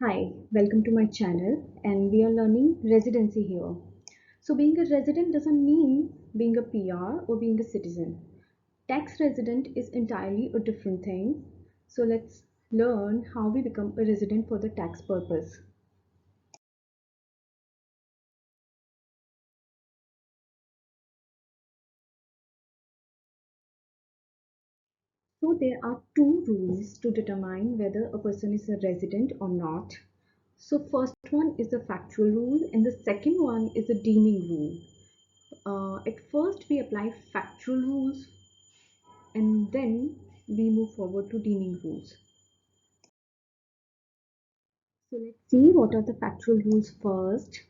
Hi, welcome to my channel, and we are learning residency here. So being a resident doesn't mean being a PR or being a citizen. Tax resident is entirely a different thing. So let's learn how we become a resident for the tax purpose. So there are two rules to determine whether a person is a resident or not. So first one is the factual rule and the second one is the deeming rule. At first we apply factual rules and then we move forward to deeming rules. So let's see what are the factual rules first.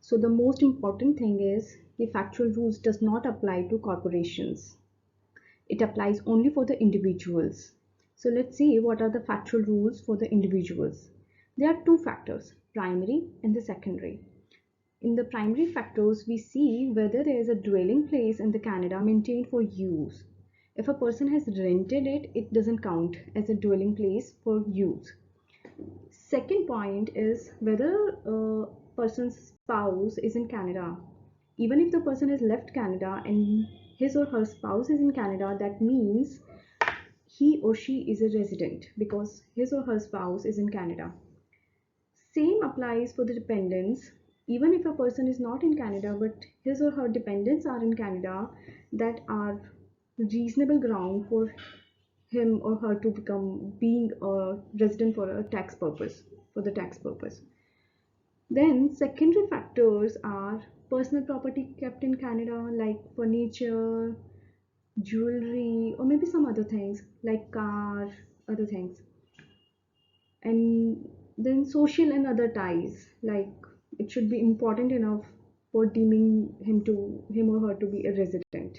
So the most important thing is the factual rules does not apply to corporations. It applies only for the individuals. So let's see what are the factual rules for the individuals. There are two factors, primary and the secondary. In the primary factors, we see whether there is a dwelling place in the Canada maintained for use. If a person has rented it, it doesn't count as a dwelling place for use. Second point is whether a person's spouse is in Canada. Even if the person has left Canada and his or her spouse is in Canada, that means he or she is a resident because his or her spouse is in Canada. Same applies for the dependents. Even if a person is not in Canada but his or her dependents are in Canada, that are reasonable ground for him or her to become being a resident for a tax purpose, for the tax purpose. Then secondary factors are personal property kept in Canada like furniture, jewelry, or maybe some other things like car, other things. And then social and other ties, like it should be important enough for deeming him or her to be a resident.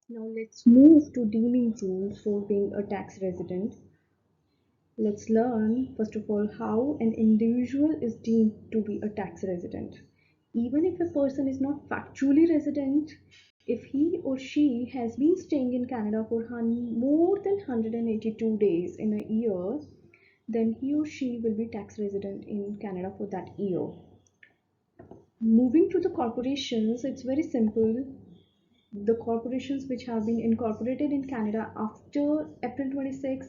Now let's move to deeming rules for being a tax resident. Let's learn first of all how an individual is deemed to be a tax resident. Even if a person is not factually resident, if he or she has been staying in Canada for more than 182 days in a year, then he or she will be tax resident in Canada for that year. Moving to the corporations, it's very simple. The corporations which have been incorporated in Canada after April 26,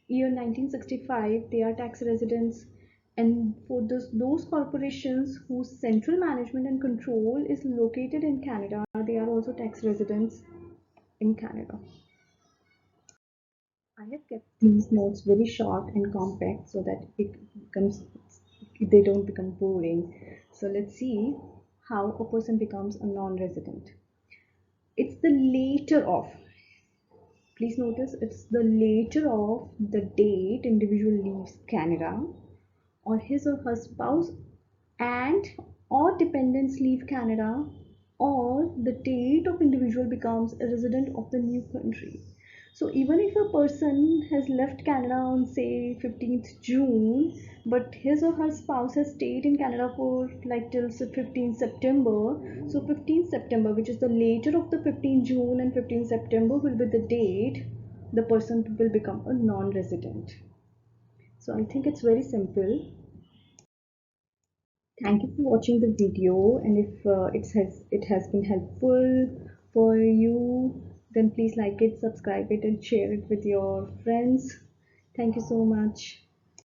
year 1965, they are tax residents. And for those corporations whose central management and control is located in Canada, they are also tax residents in Canada. I have kept these notes very short and compact so that they don't become boring. So let's see how a person becomes a non-resident. It's the later of, please notice it's the later of the date individual leaves Canada or his or her spouse and or dependents leave Canada or the date of individual becomes a resident of the new country. So even if a person has left Canada on say 15th June, but his or her spouse has stayed in Canada for like till 15th September, so 15th September, which is the later of the 15th June and 15th September will be the date the person will become a non-resident. So I think it's very simple. Thank you for watching the video, and if it has been helpful for you, then please like it, subscribe it, and share it with your friends. Thank you so much.